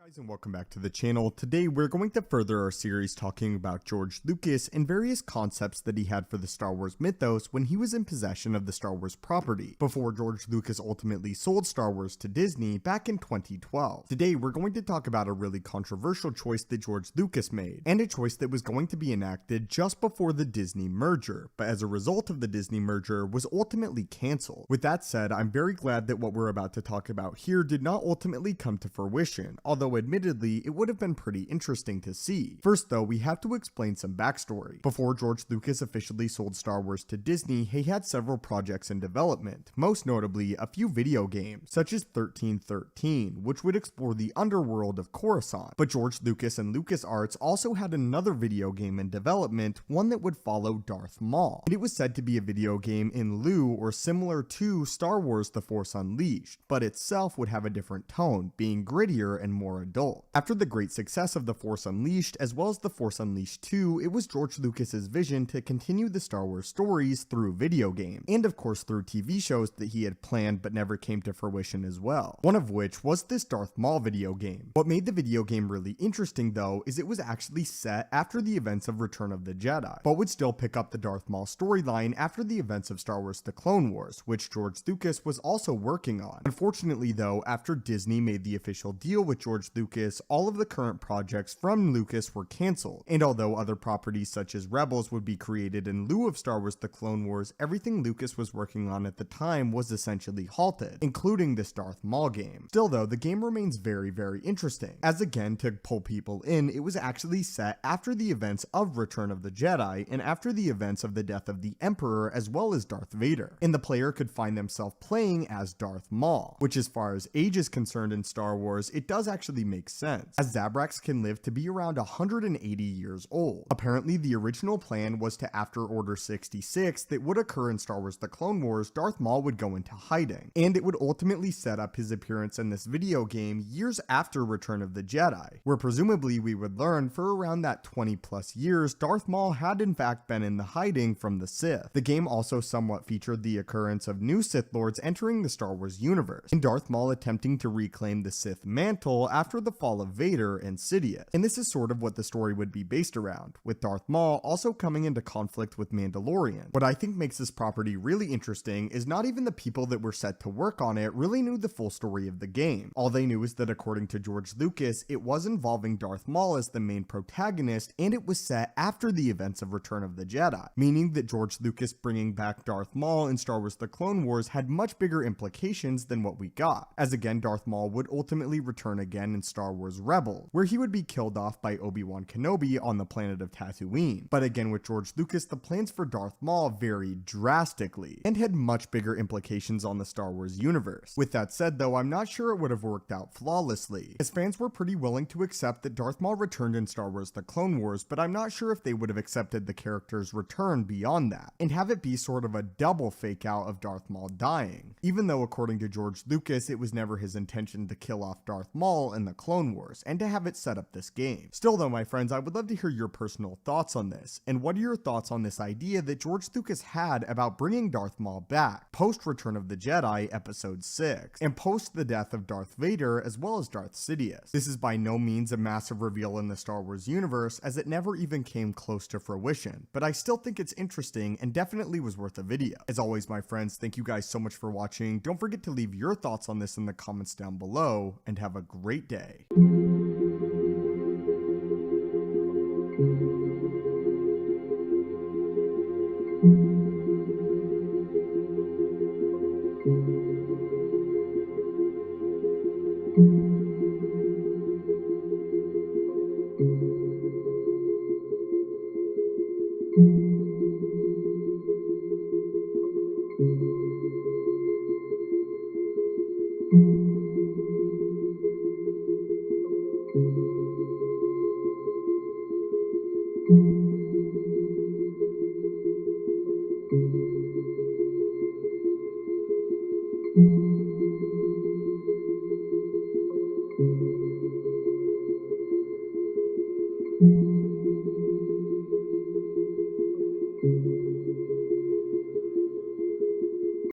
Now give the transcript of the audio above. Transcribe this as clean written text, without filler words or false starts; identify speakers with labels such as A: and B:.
A: Guys, and welcome back to the channel. Today we're going to further our series talking about George Lucas and various concepts that he had for the Star Wars mythos when he was in possession of the Star Wars property, before George Lucas ultimately sold Star Wars to Disney back in 2012. Today we're going to talk about a really controversial choice that George Lucas made, and a choice that was going to be enacted just before the Disney merger, but as a result of the Disney merger was ultimately cancelled. With that said, I'm very glad that what we're about to talk about here did not ultimately come to fruition, although admittedly, it would have been pretty interesting to see. First though, we have to explain some backstory. Before George Lucas officially sold Star Wars to Disney, he had several projects in development, most notably a few video games, such as 1313, which would explore the underworld of Coruscant. But George Lucas and LucasArts also had another video game in development, one that would follow Darth Maul, and it was said to be a video game in lieu or similar to Star Wars The Force Unleashed, but itself would have a different tone, being grittier and more adult. After the great success of The Force Unleashed as well as The Force Unleashed 2, it was George Lucas's vision to continue the Star Wars stories through video games, and of course through TV shows that he had planned but never came to fruition as well, one of which was this Darth Maul video game. What made the video game really interesting though is it was actually set after the events of Return of the Jedi, but would still pick up the Darth Maul storyline after the events of Star Wars The Clone Wars, which George Lucas was also working on. Unfortunately though, after Disney made the official deal with George Lucas, all of the current projects from Lucas were cancelled, and although other properties such as Rebels would be created in lieu of Star Wars The Clone Wars, everything Lucas was working on at the time was essentially halted, including this Darth Maul game. Still though, the game remains very interesting, as again, to pull people in, it was actually set after the events of Return of the Jedi, and after the events of the death of the Emperor as well as Darth Vader, and the player could find themselves playing as Darth Maul, which as far as age is concerned in Star Wars, it does actually make sense, as Zabraks can live to be around 180 years old. Apparently the original plan was to, after Order 66 that would occur in Star Wars The Clone Wars, Darth Maul would go into hiding, and it would ultimately set up his appearance in this video game years after Return of the Jedi, where presumably we would learn for around that 20 plus years Darth Maul had in fact been in the hiding from the Sith. The game also somewhat featured the occurrence of new Sith Lords entering the Star Wars universe, and Darth Maul attempting to reclaim the Sith mantle after the fall of Vader and Sidious. And this is sort of what the story would be based around, with Darth Maul also coming into conflict with Mandalorian. What I think makes this property really interesting is not even the people that were set to work on it really knew the full story of the game. All they knew is that according to George Lucas, it was involving Darth Maul as the main protagonist, and it was set after the events of Return of the Jedi, meaning that George Lucas bringing back Darth Maul in Star Wars The Clone Wars had much bigger implications than what we got, as again Darth Maul would ultimately return again in Star Wars Rebels, where he would be killed off by Obi-Wan Kenobi on the planet of Tatooine. But again with George Lucas, the plans for Darth Maul varied drastically, and had much bigger implications on the Star Wars universe. With that said though, I'm not sure it would have worked out flawlessly, as fans were pretty willing to accept that Darth Maul returned in Star Wars The Clone Wars, but I'm not sure if they would have accepted the character's return beyond that, and have it be sort of a double fake out of Darth Maul dying, even though according to George Lucas, it was never his intention to kill off Darth Maul in the Clone Wars, and to have it set up this game. Still though, my friends, I would love to hear your personal thoughts on this, and what are your thoughts on this idea that George Lucas had about bringing Darth Maul back, post Return of the Jedi Episode 6, and post the death of Darth Vader as well as Darth Sidious. This is by no means a massive reveal in the Star Wars universe, as it never even came close to fruition, but I still think it's interesting and definitely was worth a video. As always, my friends, thank you guys so much for watching. Don't forget to leave your thoughts on this in the comments down below, and have a great day.
B: Thank you.